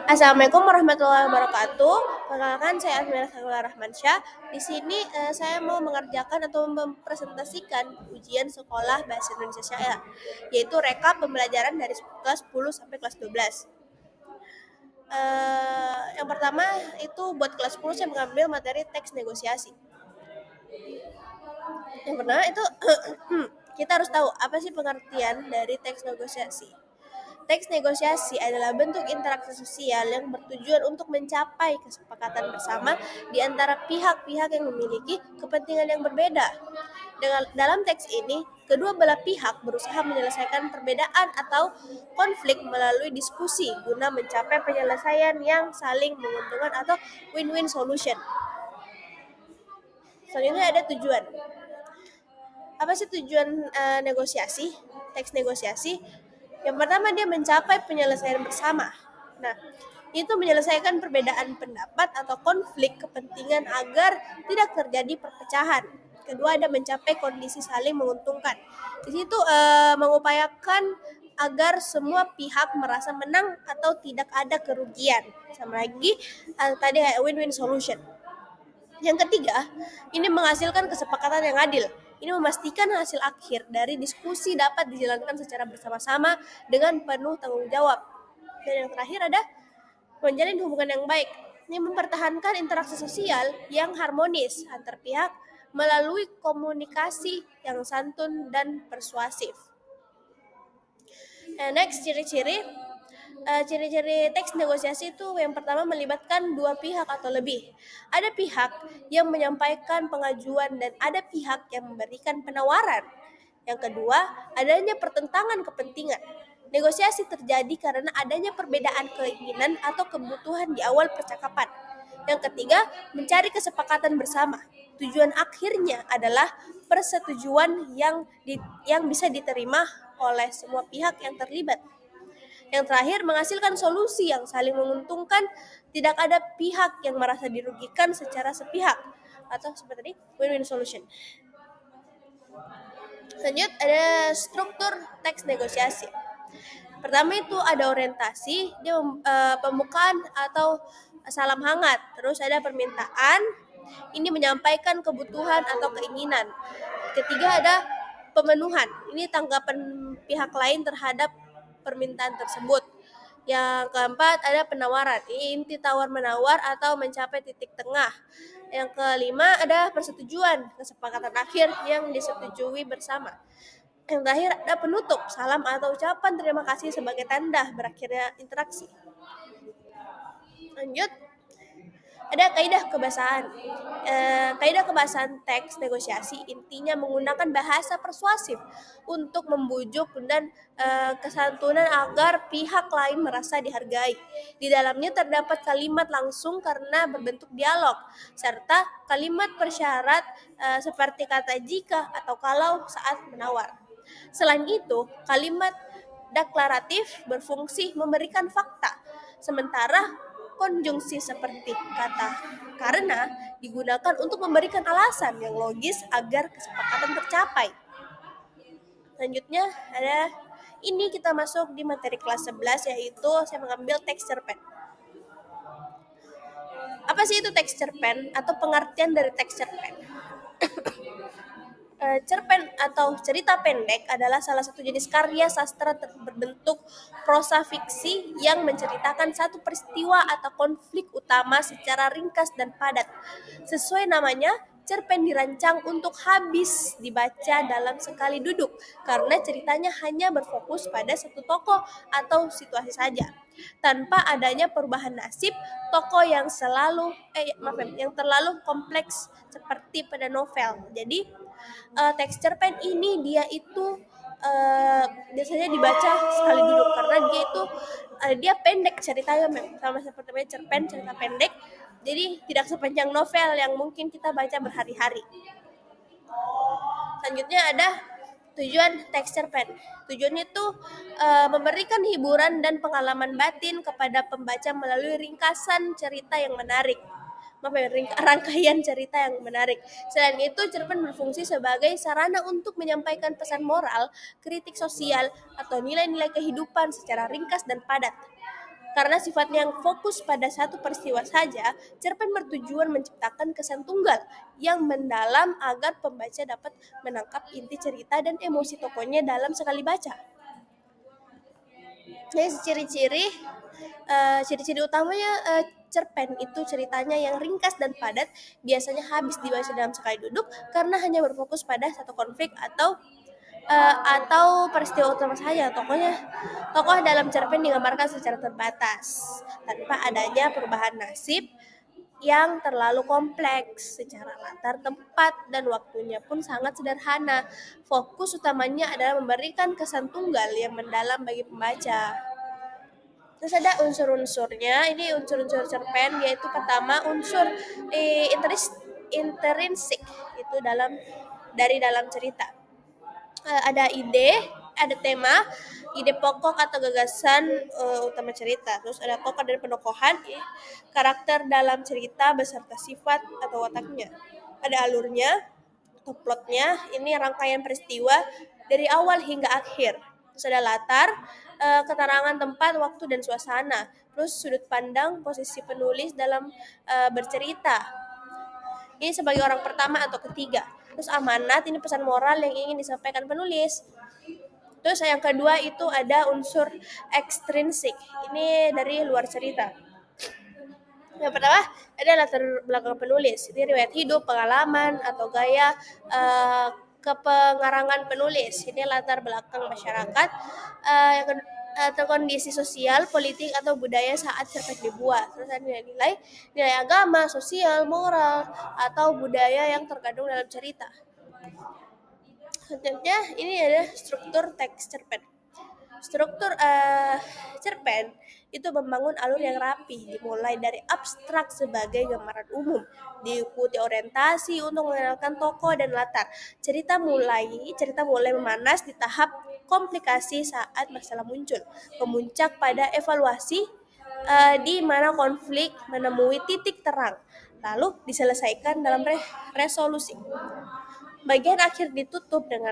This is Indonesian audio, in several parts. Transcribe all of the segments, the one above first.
Assalamualaikum warahmatullahi wabarakatuh. Perkenalkan saya Asmiras Rahmansyah. Di sini saya mau mengerjakan atau mempresentasikan ujian sekolah Bahasa Indonesia saya, yaitu rekap pembelajaran dari kelas 10 sampai kelas 12. Yang pertama itu buat kelas 10 saya mengambil materi teks negosiasi. Yang pertama itu kita harus tahu apa sih pengertian dari teks negosiasi. Teks negosiasi adalah bentuk interaksi sosial yang bertujuan untuk mencapai kesepakatan bersama di antara pihak-pihak yang memiliki kepentingan yang berbeda. Dalam teks ini, kedua belah pihak berusaha menyelesaikan perbedaan atau konflik melalui diskusi guna mencapai penyelesaian yang saling menguntungkan atau win-win solution. Selanjutnya ada tujuan. Apa sih tujuan negosiasi? Teks negosiasi yang pertama dia mencapai penyelesaian bersama. Nah, itu menyelesaikan perbedaan pendapat atau konflik kepentingan agar tidak terjadi perpecahan. Kedua ada mencapai kondisi saling menguntungkan. Di situ mengupayakan agar semua pihak merasa menang atau tidak ada kerugian. Sama lagi tadi win-win solution. Yang ketiga, ini menghasilkan kesepakatan yang adil. Ini memastikan hasil akhir dari diskusi dapat dijalankan secara bersama-sama dengan penuh tanggung jawab. Dan yang terakhir ada menjalin hubungan yang baik. Ini mempertahankan interaksi sosial yang harmonis antar pihak melalui komunikasi yang santun dan persuasif. Next, ciri-ciri teks negosiasi itu yang pertama melibatkan dua pihak atau lebih. Ada pihak yang menyampaikan pengajuan dan ada pihak yang memberikan penawaran. Yang kedua, adanya pertentangan kepentingan. Negosiasi terjadi karena adanya perbedaan keinginan atau kebutuhan di awal percakapan. Yang ketiga, mencari kesepakatan bersama. Tujuan akhirnya adalah persetujuan yang bisa diterima oleh semua pihak yang terlibat. Yang terakhir, menghasilkan solusi yang saling menguntungkan, tidak ada pihak yang merasa dirugikan secara sepihak, atau seperti tadi, win-win solution. Lanjut, ada struktur teks negosiasi. Pertama itu ada orientasi, dia pembukaan atau salam hangat. Terus ada permintaan, ini menyampaikan kebutuhan atau keinginan. Ketiga ada pemenuhan, ini tanggapan pihak lain terhadap permintaan tersebut. Yang keempat ada penawaran, ini inti tawar-menawar atau mencapai titik tengah. Yang kelima ada persetujuan, kesepakatan akhir yang disetujui bersama. Yang terakhir ada penutup, salam atau ucapan terima kasih sebagai tanda berakhirnya interaksi. Lanjut, ada kaidah kebahasaan. Kaidah kebahasaan teks negosiasi intinya menggunakan bahasa persuasif untuk membujuk dan kesantunan agar pihak lain merasa dihargai. Di dalamnya terdapat kalimat langsung karena berbentuk dialog, serta kalimat persyarat seperti kata jika atau kalau saat menawar. Selain itu, kalimat deklaratif berfungsi memberikan fakta, sementara konjungsi seperti kata karena digunakan untuk memberikan alasan yang logis agar kesepakatan tercapai. Selanjutnya ada ini kita masuk di materi kelas 11, yaitu saya mengambil teks cerpen. Apa sih itu teks cerpen atau pengertian dari teks cerpen? Cerpen atau cerita pendek adalah salah satu jenis karya sastra berbentuk prosa fiksi yang menceritakan satu peristiwa atau konflik utama secara ringkas dan padat. Sesuai namanya, cerpen dirancang untuk habis dibaca dalam sekali duduk karena ceritanya hanya berfokus pada satu tokoh atau situasi saja, tanpa adanya perubahan nasib tokoh yang terlalu kompleks seperti pada novel. Jadi teks cerpen ini dia itu biasanya dibaca sekali duduk karena dia pendek ceritanya, sama seperti cerpen, cerita pendek. Jadi tidak sepanjang novel yang mungkin kita baca berhari-hari. Selanjutnya ada tujuan teks cerpen. Tujuannya itu memberikan hiburan dan pengalaman batin kepada pembaca melalui ringkasan cerita yang menarik. Rangkaian cerita yang menarik. Selain itu, cerpen berfungsi sebagai sarana untuk menyampaikan pesan moral, kritik sosial, atau nilai-nilai kehidupan secara ringkas dan padat. Karena sifatnya yang fokus pada satu peristiwa saja, cerpen bertujuan menciptakan kesan tunggal yang mendalam agar pembaca dapat menangkap inti cerita dan emosi tokohnya dalam sekali baca. Jadi ciri-ciri utamanya cerpen itu ceritanya yang ringkas dan padat, biasanya habis dibaca dalam sekali duduk karena hanya berfokus pada satu konflik atau peristiwa utama saja. Tokoh dalam cerpen digambarkan secara terbatas tanpa adanya perubahan nasib yang terlalu kompleks. Secara latar, tempat, dan waktunya pun sangat sederhana. Fokus utamanya adalah memberikan kesan tunggal yang mendalam bagi pembaca. Terus ada unsur-unsurnya. Ini unsur-unsur cerpen, yaitu pertama unsur intrinsik itu dari dalam cerita. Ada ide, ada tema, ide pokok atau gagasan utama cerita. Terus ada tokoh dan penokohan, karakter dalam cerita beserta sifat atau wataknya. Ada alurnya atau plotnya, ini rangkaian peristiwa dari awal hingga akhir. Terus ada latar, keterangan tempat, waktu, dan suasana. Terus sudut pandang, posisi penulis dalam bercerita. Ini sebagai orang pertama atau ketiga. Terus amanat, ini pesan moral yang ingin disampaikan penulis. Terus yang kedua itu ada unsur ekstrinsik. Ini dari luar cerita. Yang pertama ada latar belakang penulis. Ini riwayat hidup, pengalaman, atau gaya kepengarangan penulis. Ini latar belakang masyarakat, atau kondisi sosial, politik, atau budaya saat cerpen dibuat. Terus ada nilai agama, sosial, moral, atau budaya yang terkandung dalam cerita. Selanjutnya ini ada struktur teks cerpen. Struktur cerpen itu membangun alur yang rapi, dimulai dari abstrak sebagai gambaran umum, diikuti orientasi untuk mengenalkan tokoh dan latar. Cerita mulai memanas di tahap komplikasi saat masalah muncul, memuncak pada evaluasi di mana konflik menemui titik terang, lalu diselesaikan dalam resolusi. Bagian akhir ditutup dengan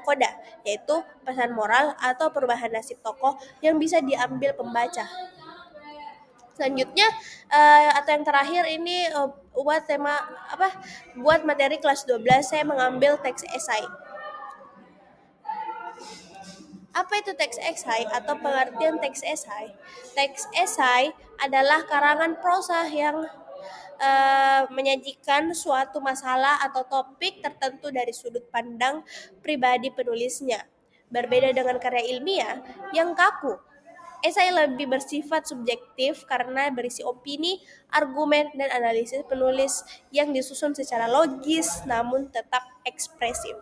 koda, yaitu pesan moral atau perubahan nasib tokoh yang bisa diambil pembaca. Selanjutnya atau yang terakhir ini buat materi kelas 12 saya mengambil teks esai. Apa itu teks esai atau pengertian teks esai? Teks esai adalah karangan prosa yang menyajikan suatu masalah atau topik tertentu dari sudut pandang pribadi penulisnya. Berbeda dengan karya ilmiah yang kaku, esai lebih bersifat subjektif karena berisi opini, argumen, dan analisis penulis yang disusun secara logis namun tetap ekspresif.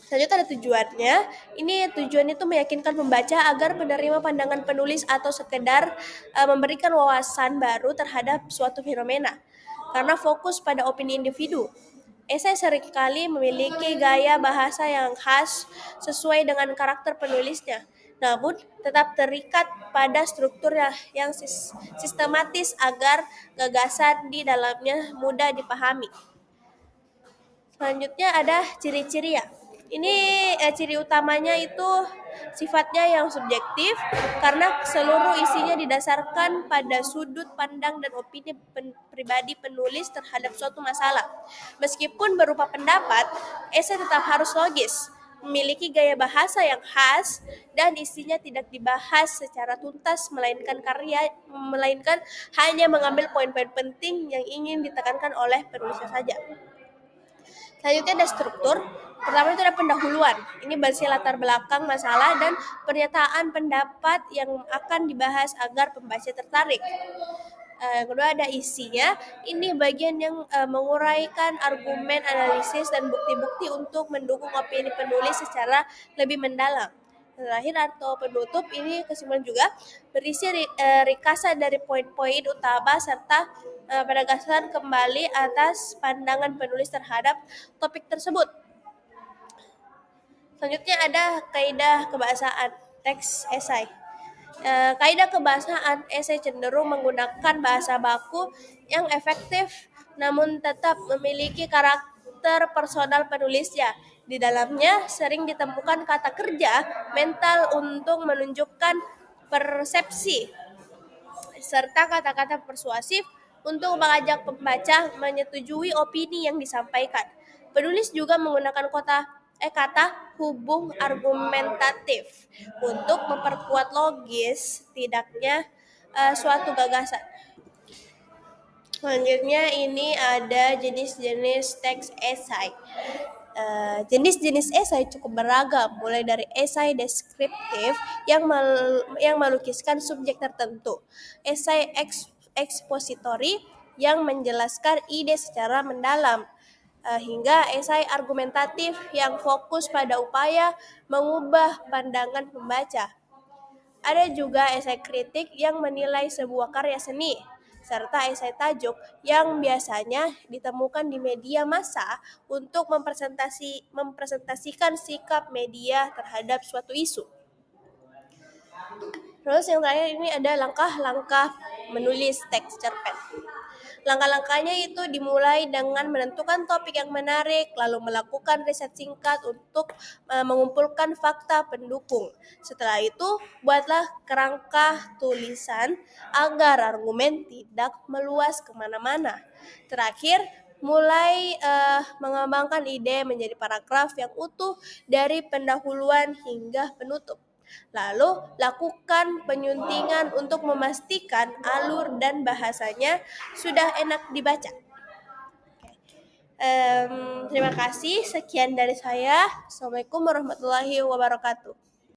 Selanjutnya ada tujuannya. Ini tujuan itu meyakinkan pembaca agar menerima pandangan penulis atau sekedar memberikan wawasan baru terhadap suatu fenomena. Karena fokus pada opini individu. Esai seringkali memiliki gaya bahasa yang khas sesuai dengan karakter penulisnya, namun tetap terikat pada struktur yang sistematis agar gagasan di dalamnya mudah dipahami. Selanjutnya ada ciri-ciri ya. Ini ciri utamanya itu sifatnya yang subjektif karena seluruh isinya didasarkan pada sudut pandang dan opini pribadi penulis terhadap suatu masalah. Meskipun berupa pendapat, esai tetap harus logis, memiliki gaya bahasa yang khas, dan isinya tidak dibahas secara tuntas melainkan hanya mengambil poin-poin penting yang ingin ditekankan oleh penulisnya saja. Selanjutnya ada struktur. Pertama itu ada pendahuluan. Ini berisi latar belakang masalah dan pernyataan pendapat yang akan dibahas agar pembaca tertarik. Kedua ada isinya. Ini bagian yang menguraikan argumen, analisis, dan bukti-bukti untuk mendukung opini penulis secara lebih mendalam. Terakhir atau penutup, ini kesimpulan juga berisi ringkasan dari poin-poin utama serta penegasan kembali atas pandangan penulis terhadap topik tersebut. Selanjutnya ada kaidah kebahasaan teks esai. Kaidah kebahasaan esai cenderung menggunakan bahasa baku yang efektif namun tetap memiliki karakter personal penulisnya. Di dalamnya sering ditemukan kata kerja mental untuk menunjukkan persepsi, serta kata-kata persuasif untuk mengajak pembaca menyetujui opini yang disampaikan. Penulis juga menggunakan kata hubung argumentatif untuk memperkuat logis tidaknya suatu gagasan. Selanjutnya ini ada jenis-jenis teks esai. Jenis-jenis esai cukup beragam, mulai dari esai deskriptif yang melukiskan subjek tertentu, esai ekspositori yang menjelaskan ide secara mendalam, hingga esai argumentatif yang fokus pada upaya mengubah pandangan pembaca. Ada juga esai kritik yang menilai sebuah karya seni, serta esai tajuk yang biasanya ditemukan di media massa untuk mempresentasikan sikap media terhadap suatu isu. Terus yang terakhir ini ada langkah-langkah menulis teks cerpen. Langkah-langkahnya itu dimulai dengan menentukan topik yang menarik, lalu melakukan riset singkat untuk mengumpulkan fakta pendukung. Setelah itu, buatlah kerangka tulisan agar argumen tidak meluas kemana-mana. Terakhir, mulai mengembangkan ide menjadi paragraf yang utuh dari pendahuluan hingga penutup. Lalu, lakukan penyuntingan untuk memastikan alur dan bahasanya sudah enak dibaca. Terima kasih. Sekian dari saya. Assalamualaikum warahmatullahi wabarakatuh.